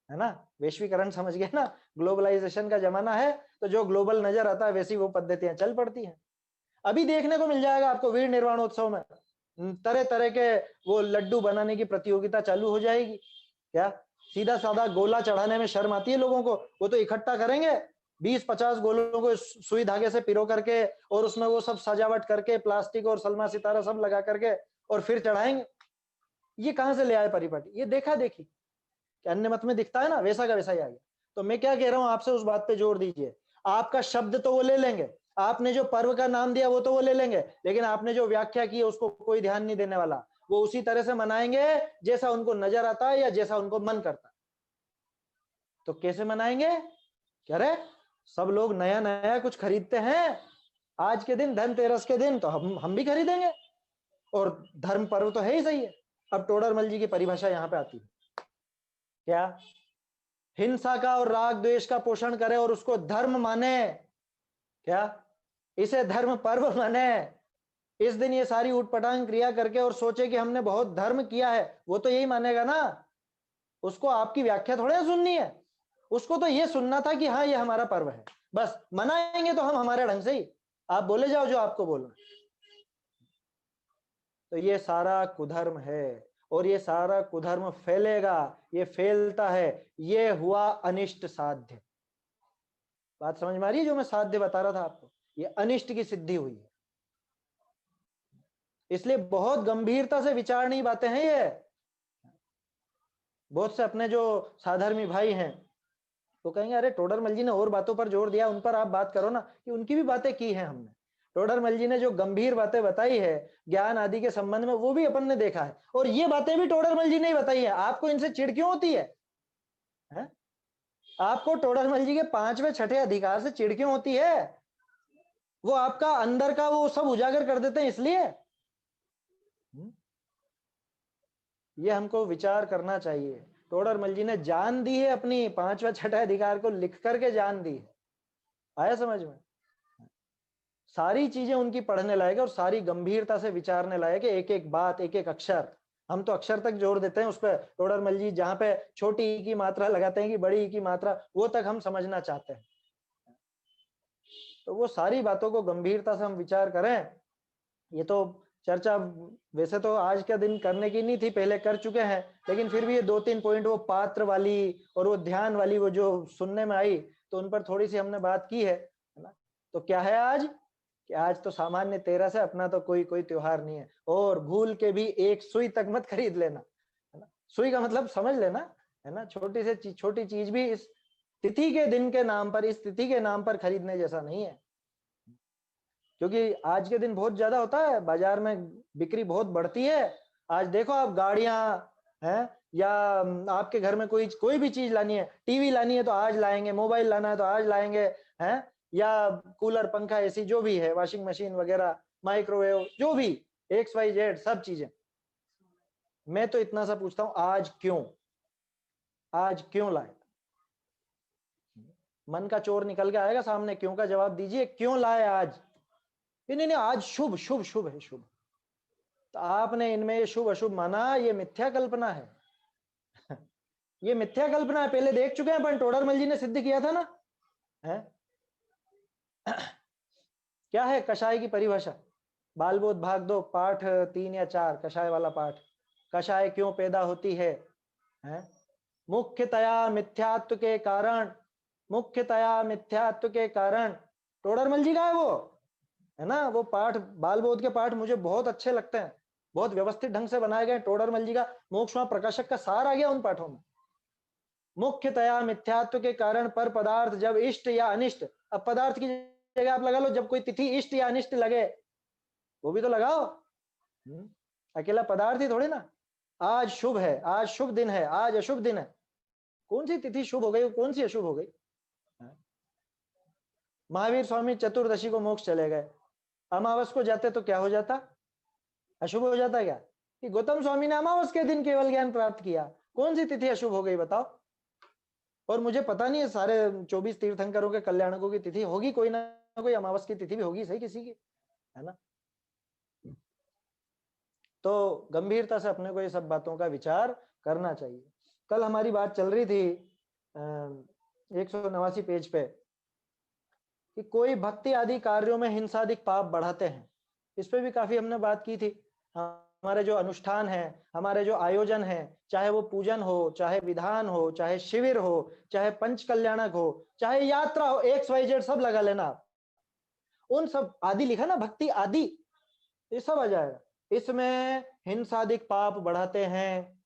है ना? वैश्वीकरण समझ गए ना? ग्लोबलाइजेशन का जमाना है, तो जो ग्लोबल नजर आता है वैसी वो पद्धतियां चल पड़ती हैं। अभी देखने को मिल जाएगा आपको वीर निर्वाणोत्सव में तरह तरह के वो लड्डू बनाने की प्रतियोगिता चालू हो जाएगी। क्या सीधा साधा गोला चढ़ाने में शर्म आती है लोगों को? वो तो इकट्ठा करेंगे 20-50 गोलों को सुई धागे से पिरो करके और उसमें वो सब सजावट करके प्लास्टिक और सलमा सितारा सब लगा करके और फिर चढ़ाएंगे। ये कहां से ले आए परिपाटी? ये देखा देखी कि अन्य मत में दिखता है ना, वैसा का वैसा ही आ गया। तो मैं क्या कह रहा हूं आपसे, उस बात पे जोर दीजिए। आपका शब्द तो वो ले लेंगे, आपने जो पर्व का नाम दिया वो तो वो ले लेंगे, लेकिन आपने जो व्याख्या की है उसको कोई ध्यान नहीं देने वाला। वो उसी तरह से मनाएंगे जैसा उनको नजर आता है या जैसा उनको मन करता है। तो कैसे मनाएंगे? कह रहे सब लोग नया नया कुछ खरीदते हैं आज के दिन, धनतेरस के दिन, तो हम भी खरीदेंगे, और धर्म पर्व तो है ही सही है। अब टोडरमल जी की परिभाषा यहां पे आती है। क्या? हिंसा का और राग द्वेष का पोषण करे और उसको धर्म माने। क्या? इसे धर्म पर्व माने। इस दिन ये सारी उटपटांग क्रिया करके और सोचे कि हमने बहुत धर्म किया है, वो तो यही मानेगा ना। उसको आपकी व्याख्या थोड़े सुननी है, उसको तो ये सुनना था कि हाँ ये हमारा पर्व है, बस मनाएंगे तो हम हमारे ढंग से ही, आप बोले जाओ जो आपको बोलना। तो ये सारा कुधर्म है और ये सारा कुधर्म फैलेगा, ये फैलता है, ये हुआ अनिष्ट साध्य। बात समझ में आ रही है? जो मैं साध्य बता रहा था आपको, ये अनिष्ट की सिद्धि हुई है। इसलिए बहुत गंभीरता से विचारनीय बातें हैं ये। बहुत से अपने जो साधर्मी भाई हैं वो कहेंगे अरे टोडरमल जी ने और बातों पर जोर दिया, उन पर आप बात करो ना, कि उनकी भी बातें की हैं हमने। टोडरमल जी ने जो गंभीर बातें बताई है ज्ञान आदि के संबंध में, वो भी अपन ने देखा है, और ये बातें भी टोडरमल जी ने ही बताई है। आपको इनसे चिढ़ क्यों होती है? आपको टोडरमल जी के 5वें 6ठे अधिकार से चिढ़ क्यों होती है? वो आपका अंदर का वो सब उजागर कर देते हैं इसलिए। ये हमको विचार करना चाहिए। टोडरमल जी ने जान दी है, अपनी 5वां 6ठा अधिकार को लिख करके जान दी है। आया समझ में? सारी चीजें उनकी पढ़ने लायक और सारी गंभीरता से विचारने लायक है, एक एक बात, एक एक अक्षर। हम तो अक्षर तक जोर देते हैं उस पर, टोडरमल जी जहां पे छोटी ई की मात्रा लगाते हैं कि बड़ी ई की मात्रा, वो तक हम समझना चाहते हैं। तो वो सारी बातों को गंभीरता से हम विचार करें। ये तो चर्चा वैसे तो आज का दिन करने की नहीं थी, पहले कर चुके हैं, लेकिन फिर भी ये 2-3 पॉइंट वो पात्र वाली और वो ध्यान वाली वो जो सुनने में आई, तो उन पर थोड़ी सी हमने बात की है ना। तो क्या है आज कि आज तो सामान्य 13 से अपना तो कोई त्योहार नहीं है, और भूल के भी एक सुई तक मत खरीद लेना, है ना। सुई का मतलब समझ लेना, है ना। छोटी से छोटी चीज भी इस तिथि के दिन के नाम पर, इस तिथि के नाम पर खरीदने जैसा नहीं है, क्योंकि आज के दिन बहुत ज्यादा होता है, बाजार में बिक्री बहुत बढ़ती है। आज देखो आप, गाड़ियां हैं या आपके घर में कोई भी चीज लानी है, टीवी लानी है तो आज लाएंगे, मोबाइल लाना है तो आज लाएंगे, हैं, या कूलर, पंखा, एसी जो भी है, वॉशिंग मशीन वगैरह, माइक्रोवेव, जो भी XYZ सब चीजें। मैं तो इतना सा पूछता हूं, आज क्यों लाए? मन का चोर निकल के आएगा सामने, क्यों का जवाब दीजिए, क्यों लाए आज? नहीं, आज शुभ शुभ शुभ है, शुभ। तो आपने इनमें ये शुभ अशुभ माना, ये मिथ्या कल्पना है। ये मिथ्या कल्पना है, पहले देख चुके हैं अपन, टोडरमल जी ने सिद्ध किया था ना, है? क्या है कषाय की परिभाषा? बाल बोध भाग 2 पाठ 3 या 4, कषाय वाला पाठ। कषाय क्यों पैदा होती है? मुख्यतया मिथ्यात्व के कारण, मुख्यतया मिथ्यात्व के कारण। टोडरमल जी का है वो, है ना। वो पाठ, बाल बोध के पाठ मुझे बहुत अच्छे लगते हैं, बहुत व्यवस्थित ढंग से बनाए गए। टोडरमल जी का मोक्षमा प्रकाशक का सार आ गया उन पाठों में। मुख्यतया मिथ्यात्व के कारण पर पदार्थ जब इष्ट या अनिष्ट, अब पदार्थ की जगह आप लगा लो, जब कोई तिथि इष्ट या अनिष्ट लगे, वो भी तो लगाओ, अकेला पदार्थ ही थोड़ी ना। आज शुभ है, आज शुभ दिन है, आज अशुभ दिन है, कौन सी तिथि शुभ हो गई, कौन सी अशुभ हो गई? महावीर स्वामी चतुर्दशी को मोक्ष चले गए, अमावस को जाते तो क्या हो जाता? अशुभ हो जाता क्या? कि गौतम स्वामी ने अमावस के दिन केवल ज्ञान प्राप्त किया, कौन सी तिथि अशुभ हो गई बताओ? और मुझे पता नहीं है, सारे 24 तीर्थंकरों के कल्याणकों की तिथि होगी, कोई ना कोई अमावस की तिथि भी होगी सही किसी की, है ना। तो गंभीरता से अपने को ये सब बातों का विचार करना चाहिए। कल हमारी बात चल रही थी 189 पेज पे, कि कोई भक्ति आदि कार्यों में हिंसादिक पाप बढ़ाते हैं। इस पे भी काफी हमने बात की थी। हमारे जो अनुष्ठान है, हमारे जो आयोजन है, चाहे वो पूजन हो, चाहे विधान हो, चाहे शिविर हो, चाहे पंच कल्याणक हो, चाहे यात्रा हो, XYZ सब लगा लेना। उन सब आदि लिखा ना, भक्ति आदि, ये सब आ जाएगा। इसमें हिंसादिक पाप बढ़ाते हैं।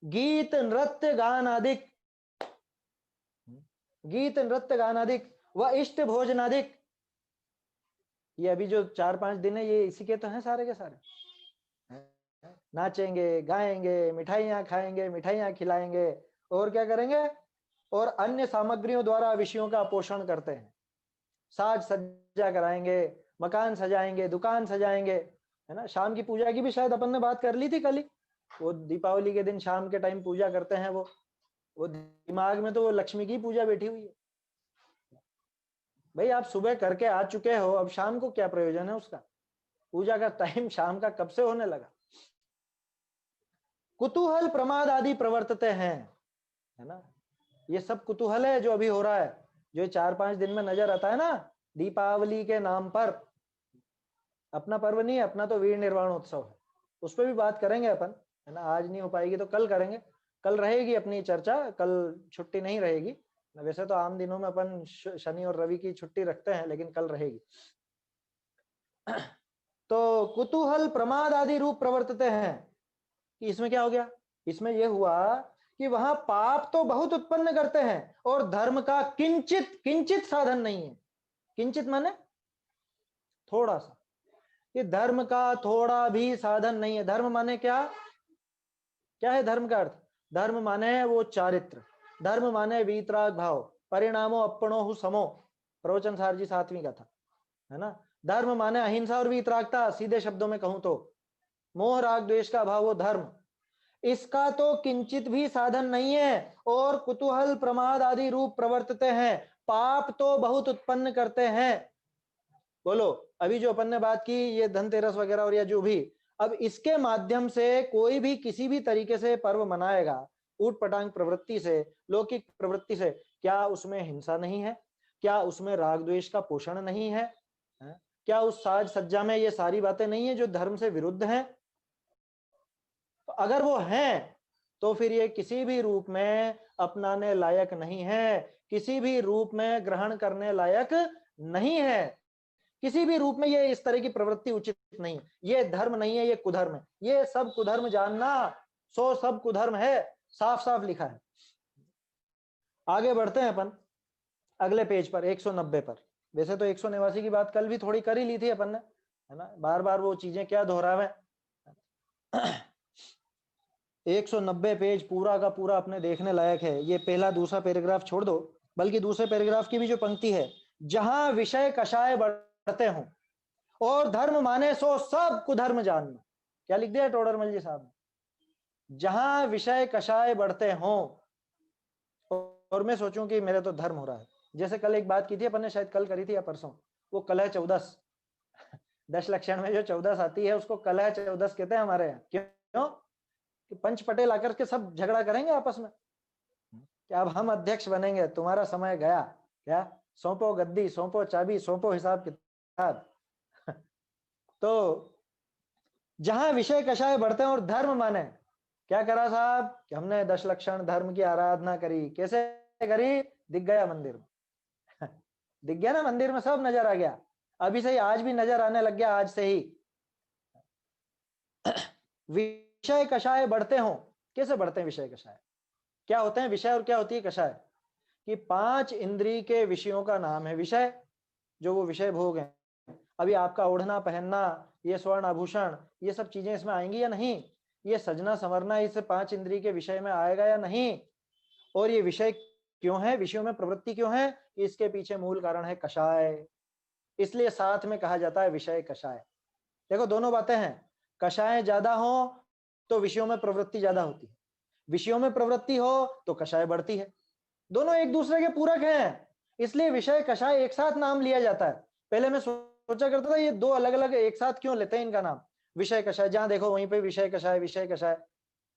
गीत नृत्य गान आदिक, गीत नृत्य गान आदिक व इष्ट भोजनादिक, ये अभी जो 4-5 दिन है, ये इसी के तो हैं सारे के सारे। नाचेंगे, गाएंगे, मिठाइयां खाएंगे, मिठाइयां खिलाएंगे, और क्या करेंगे? और अन्य सामग्रियों द्वारा विषयों का पोषण करते हैं। साज सज्जा कराएंगे, मकान सजाएंगे, दुकान सजाएंगे, है ना। शाम की पूजा की भी शायद अपन ने बात कर ली थी कल ही। वो दीपावली के दिन शाम के टाइम पूजा करते हैं, वो दिमाग में तो वो लक्ष्मी की पूजा बैठी हुई है। भाई आप सुबह करके आ चुके हो, अब शाम को क्या प्रयोजन है उसका? पूजा का टाइम शाम का कब से होने लगा? कुतूहल प्रमाद आदि प्रवर्तते हैं, है ना। ये सब कुतूहल है जो अभी हो रहा है, जो 4-5 दिन में नजर आता है ना, दीपावली के नाम पर। अपना पर्व नहीं है, अपना तो वीर निर्वाण उत्सव है, उस पर भी बात करेंगे अपन, है ना। आज नहीं हो पाएगी तो कल करेंगे, कल रहेगी अपनी चर्चा, कल छुट्टी नहीं रहेगी। वैसे तो आम दिनों में अपन शनि और रवि की छुट्टी रखते हैं, लेकिन कल रहेगी। तो कुतूहल प्रमाद आदि रूप प्रवर्तते हैं, कि इसमें क्या हो गया? इसमें यह हुआ कि वहां पाप तो बहुत उत्पन्न करते हैं और धर्म का किंचित किंचित साधन नहीं है। किंचित माने थोड़ा सा। कि धर्म का थोड़ा भी साधन नहीं है। धर्म माने क्या? क्या है धर्म का अर्थ? धर्म माने वो चारित्र, धर्म माने वीतराग भाव, परिणामो अपनो समो, प्रवचन सार जी 7वीं का था, है ना। धर्म माने अहिंसा और वीतरागता, सीधे शब्दों में कहूं तो मोह राग द्वेष का भाव वो धर्म। इसका तो किंचित भी साधन नहीं है और कुतूहल प्रमाद आदि रूप प्रवर्तते हैं, पाप तो बहुत उत्पन्न करते हैं। बोलो, अभी जो अपन ने बात की ये धनतेरस वगैरह और या जो भी, अब इसके माध्यम से कोई भी किसी भी तरीके से पर्व मनाएगा ऊट पटांग प्रवृत्ति से, लौकिक प्रवृत्ति से, क्या उसमें हिंसा नहीं है? क्या उसमें राग द्वेष का पोषण नहीं है? क्या उस साज सज्जा में ये सारी बातें नहीं है जो धर्म से विरुद्ध हैं? तो अगर वो हैं तो फिर ये किसी भी रूप में अपनाने लायक नहीं है, किसी भी रूप में ग्रहण करने लायक नहीं है, किसी भी रूप में ये इस तरह की प्रवृत्ति उचित नहीं। ये धर्म नहीं है, ये कुधर्म है। ये सब कुधर्म जानना, सो सब कुधर्म है, साफ साफ लिखा है। आगे बढ़ते हैं अपन अगले पेज पर 190 पर। वैसे तो 189 की बात कल भी थोड़ी कर ही ली थी अपन ने, है ना, बार बार वो चीजें क्या दोहरावे। 190 पेज पूरा का पूरा अपने देखने लायक है। ये पहला दूसरा पैराग्राफ छोड़ दो, बल्कि दूसरे पैराग्राफ की भी जो पंक्ति है, जहां विषय कषाय बढ़ते हों और धर्म माने सो सब कुधर्म जानना। क्या लिख दिया टोडरमल जी साहब ने? जहां विषय कषाय बढ़ते हों, और मैं सोचूं कि मेरा तो धर्म हो रहा है। जैसे कल एक बात की थी अपन ने, शायद कल करी थी या परसों, वो कलह 14 दश लक्षण में जो 14 आती है उसको कलह 14 कहते हैं हमारे यहाँ। क्यों? कि पंच पटेल आकर के सब झगड़ा करेंगे आपस में कि अब हम अध्यक्ष बनेंगे, तुम्हारा समय गया, क्या सौंपो गद्दी, सौंपो चाबी, सौंपो हिसाब किताब। तो जहां विषय कषाय बढ़ते हैं और धर्म माने, क्या करा साहब कि हमने 10 लक्षण धर्म की आराधना करी। कैसे करी? दिख गया मंदिर में दिख गया ना, मंदिर में सब नजर आ गया। अभी से ही आज भी नजर आने लग गया, आज से ही। विषय कषाय बढ़ते हों। कैसे बढ़ते हैं विषय कषाय? क्या होते हैं विषय और क्या होती है कषाय? कि 5 इंद्रिय के विषयों का नाम है विषय, जो वो विषय भोग है। अभी आपका ओढ़ना पहनना, ये स्वर्ण आभूषण, ये सब चीजें इसमें आएंगी या नहीं? ये सजना संवरना इस 5 इंद्रिय के विषय में आएगा या नहीं? और ये विषय क्यों है, विषयों में प्रवृत्ति क्यों है? इसके पीछे मूल कारण है कषाय। इसलिए साथ में कहा जाता है विषय कषाय। देखो दोनों बातें हैं, कषाय ज्यादा हो तो विषयों में प्रवृत्ति ज्यादा होती है, विषयों में प्रवृत्ति हो तो कषाय बढ़ती है। दोनों एक दूसरे के पूरक हैं, इसलिए विषय कषाय एक साथ नाम लिया जाता है। पहले मैं सोचा करता था ये दो अलग अलग एक साथ क्यों लेते हैं इनका नाम, विषय कषाय, जहां देखो वहीं पे विषय कषाय विषय कषाय।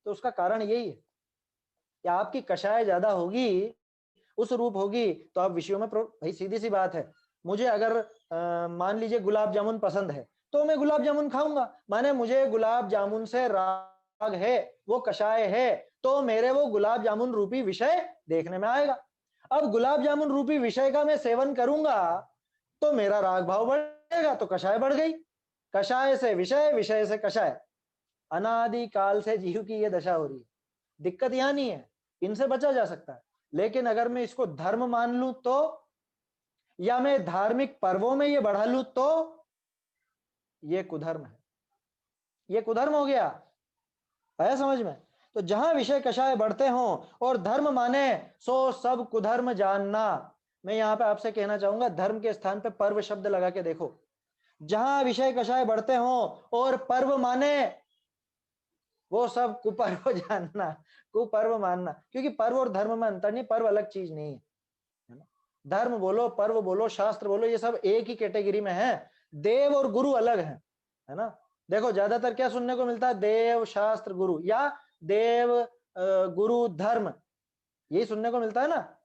तो उसका कारण यही है कि आपकी कषाय ज्यादा होगी, उस रूप होगी, तो आप विषयों में भाई सीधी सी बात है, मुझे अगर मान लीजिए गुलाब जामुन पसंद है तो मैं गुलाब जामुन खाऊंगा, माने मुझे गुलाब जामुन से राग है, वो कषाय है, तो मेरे वो गुलाब जामुन रूपी विषय देखने में आएगा। अब गुलाब जामुन रूपी विषय का मैं सेवन करूंगा तो मेरा राग भाव बढ़ेगा, तो कषाय बढ़ गई। कषाय से विषय, विषय से कषाय, अनादि काल से जीव की ये दशा हो रही है। दिक्कत यहां नहीं है, इनसे बचा जा सकता है। लेकिन अगर मैं इसको धर्म मान लूं तो, या मैं धार्मिक पर्वों में ये बढ़ा लूं तो ये कुधर्म है, ये कुधर्म हो गया। आया समझ में? तो जहां विषय कषाय बढ़ते हों और धर्म माने सो सब कुधर्म जानना। मैं यहां पे आपसे कहना चाहूंगा, धर्म के स्थान पे पर्व शब्द लगा के देखो। जहां विषय कषाय बढ़ते हों और पर्व माने वो सब कुपर्व जानना, कुपर्व मानना। क्योंकि पर्व और धर्म में अंतर नहीं, पर्व अलग चीज नहीं है ना। धर्म बोलो, पर्व बोलो, शास्त्र बोलो, ये सब एक ही कैटेगरी में है। देव और गुरु अलग है ना। देखो ज्यादातर क्या सुनने को मिलता है, देव शास्त्र गुरु, या देव गुरु धर्म, यही सुनने को मिलता है ना।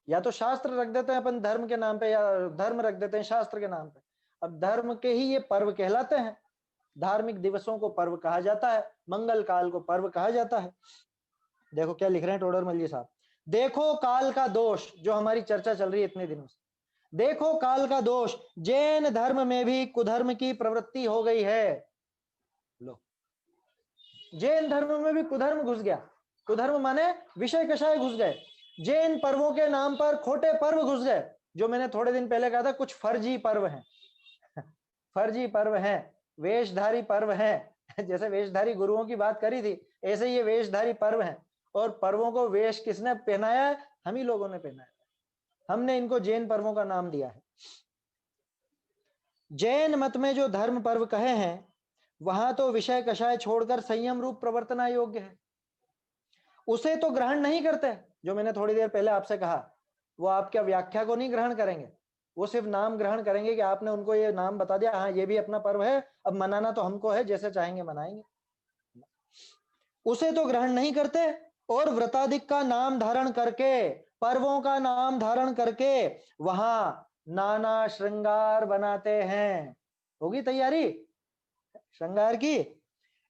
या तो शास्त्र रख देते हैं अपन धर्म के नाम पे, या धर्म रख देते हैं शास्त्र के नाम पे। अब धर्म के ही ये पर्व कहलाते हैं, धार्मिक दिवसों को पर्व कहा जाता है, मंगल काल को पर्व कहा जाता है। देखो क्या लिख रहे हैं टोडरमल जी साहब, देखो काल का दोष, जो हमारी चर्चा चल रही है इतने दिनों से, देखो काल का दोष, जैन धर्म में भी कुधर्म की प्रवृत्ति हो गई है। लो, जैन धर्म में भी कुधर्म घुस गया। कुधर्म माने विषय कषाय घुस गए, जैन पर्वों के नाम पर खोटे पर्व घुस गए। जो मैंने थोड़े दिन पहले कहा था, कुछ फर्जी पर्व हैं फर्जी पर्व हैं, वेशधारी पर्व हैं। जैसे वेशधारी गुरुओं की बात करी थी, ऐसे ये वेशधारी पर्व हैं। और पर्वों को वेश किसने पहनाया है? हम ही लोगों ने पहनाया है। हमने इनको जैन पर्वों का नाम दिया है। जैन मत में जो धर्म पर्व कहे हैं, वहां तो विषय कषाय छोड़कर संयम रूप प्रवर्तना योग्य है। उसे तो ग्रहण नहीं करते। जो मैंने थोड़ी देर पहले आपसे कहा, वो आपके व्याख्या को नहीं ग्रहण करेंगे, वो सिर्फ नाम ग्रहण करेंगे कि आपने उनको ये नाम बता दिया, हाँ ये भी अपना पर्व है, अब मनाना तो हमको है, जैसे चाहेंगे मनाएंगे। उसे तो ग्रहण नहीं करते और व्रताधिक का नाम धारण करके, पर्वों का नाम धारण करके वहां नाना श्रृंगार बनाते हैं। होगी तैयारी श्रृंगार की,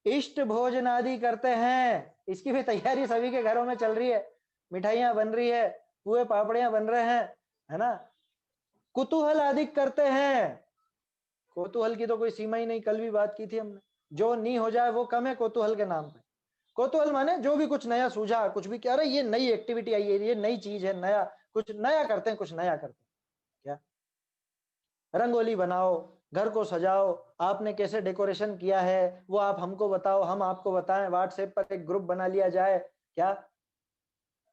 इष्ट भोजन आदि करते हैं, इसकी भी तैयारी सभी के घरों में चल रही है। मिठाइयां बन रही है, पुए पापड़ियां बन रहे हैं, है ना। कुतूहल आदि करते हैं। कौतूहल की तो कोई सीमा ही नहीं, कल भी बात की थी हमने। जो नहीं हो जाए वो कम है कौतूहल के नाम पे। कौतूहल माने जो भी कुछ नया सूझा, कुछ भी कह रहे ये नई एक्टिविटी आई है, ये नई चीज है, नया कुछ नया करते हैं, कुछ नया करते हैं। क्या रंगोली बनाओ, घर को सजाओ, आपने कैसे डेकोरेशन किया है वो आप हमको बताओ, हम आपको बताएं, व्हाट्सएप पर एक ग्रुप बना लिया जाए। क्या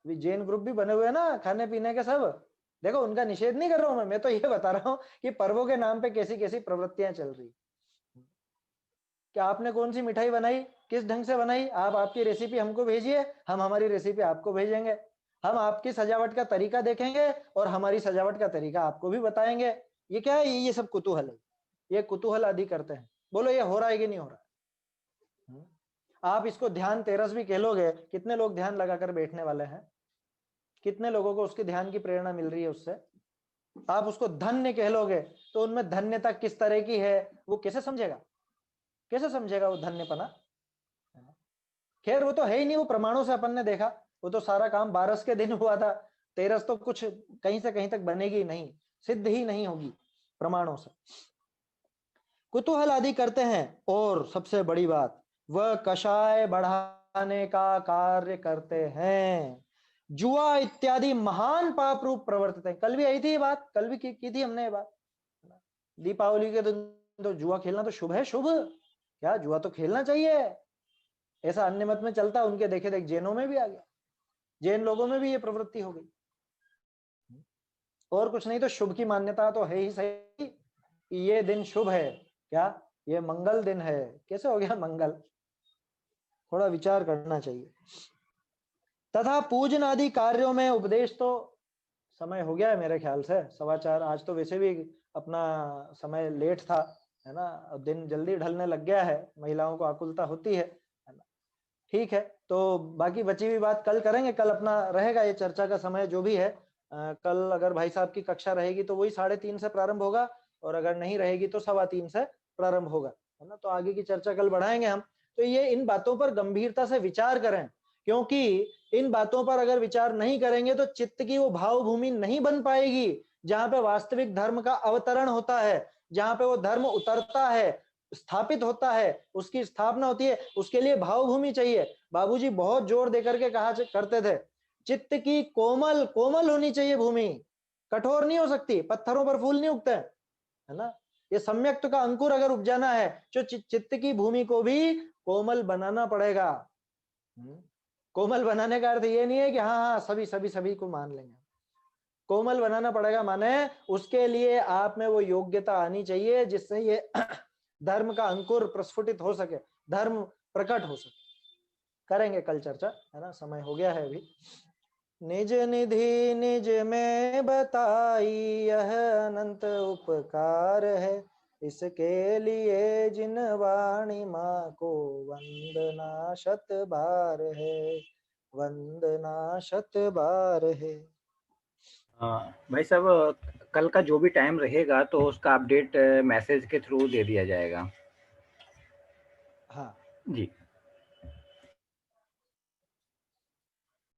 जैन ग्रुप भी बने हुए हैं ना, खाने पीने के सब। देखो उनका निषेध नहीं कर रहा हूं मैं तो ये बता रहा हूं कि पर्वों के नाम पे कैसी कैसी प्रवृत्तियां चल रही। क्या आपने कौन सी मिठाई बनाई, किस ढंग से बनाई, आप आपकी रेसिपी हमको भेजिए, हम हमारी रेसिपी आपको भेजेंगे। हम आपकी सजावट का तरीका देखेंगे और हमारी सजावट का तरीका आपको भी बताएंगे। ये क्या है? ये सब कुतूहल है, ये कुतूहल आदि करते हैं। बोलो ये हो रहा है कि नहीं हो रहा है? आप इसको ध्यान तेरस भी कह लोगे, कितने लोग ध्यान लगाकर बैठने वाले हैं? कितने लोगों को उसके ध्यान की प्रेरणा मिल रही है उससे? आप उसको धन्य कह लोगे तो उनमें धन्यता किस तरह की है वो कैसे समझेगा? कैसे समझेगा वो धन्यपना? खैर वो तो है ही नहीं, वो प्रमाणों से अपन ने देखा, वो तो सारा काम 12 के दिन हुआ था। 13 तो कुछ कहीं से कहीं तक बनेगी नहीं, सिद्ध ही नहीं होगी प्रमाणों से। कुतूहल आदि करते हैं और सबसे बड़ी बात, वह कषाय बढ़ाने का कार्य करते हैं। जुआ इत्यादि महान पाप रूप प्रवर्तित है। कल भी आई थी ये बात, कल भी की थी हमने ये बात। दीपावली के दिन तो जुआ खेलना तो शुभ है, शुभ क्या, जुआ तो खेलना चाहिए, ऐसा अन्य मत में चलता, उनके देखे देख जैनों में भी आ गया, जैन लोगों में भी ये प्रवृत्ति हो गई। और कुछ नहीं तो शुभ की मान्यता तो है ही सही, ये दिन शुभ है, क्या ये मंगल दिन है, कैसे हो गया मंगल? थोड़ा विचार करना चाहिए। तथा पूजन आदि कार्यों में उपदेश तो, समय हो गया है मेरे ख्याल से 4:15, आज तो वैसे भी अपना समय लेट था, है ना, दिन जल्दी ढलने लग गया है, महिलाओं को आकुलता होती है ना। ठीक है, तो बाकी बची हुई बात कल करेंगे, कल अपना रहेगा ये चर्चा का समय जो भी है। कल अगर भाई साहब की कक्षा रहेगी तो वही 3:30 से प्रारंभ होगा, और अगर नहीं रहेगी तो 3:15 से प्रारंभ होगा, है ना। तो आगे की चर्चा कल बढ़ाएंगे हम। तो ये इन बातों पर गंभीरता से विचार करें, क्योंकि इन बातों पर अगर विचार नहीं करेंगे तो चित्त की वो भाव भूमि नहीं बन पाएगी जहां पे वास्तविक धर्म का अवतरण होता है, जहां पे वो धर्म उतरता है, स्थापित होता है, उसकी स्थापना होती है। उसके लिए भाव भूमि चाहिए। बाबूजी बहुत जोर देकर के कहा करते थे, चित्त की कोमल कोमल होनी चाहिए भूमि, कठोर नहीं हो सकती, पत्थरों पर फूल नहीं उगते, है ना। ये सम्यक्त का अंकुर अगर उपजाना है तो चित्त की भूमि को भी कोमल बनाना पड़ेगा। कोमल बनाने का अर्थ ये नहीं है कि हाँ हाँ सभी को मान लेंगे। कोमल बनाना पड़ेगा माने उसके लिए आप में वो योग्यता आनी चाहिए जिससे ये धर्म का अंकुर प्रस्फुटित हो सके, धर्म प्रकट हो सके। करेंगे कल चर्चा, है ना, समय हो गया है अभी। निज निधि निज में बताई यह अनंत उपकार है, इसके लिए जिन वाणी माँ को वंदना शत बार है, वंदना शत बार है। भाई साहब कल का जो भी टाइम रहेगा तो उसका अपडेट मैसेज के थ्रू दे दिया जाएगा। हाँ जी।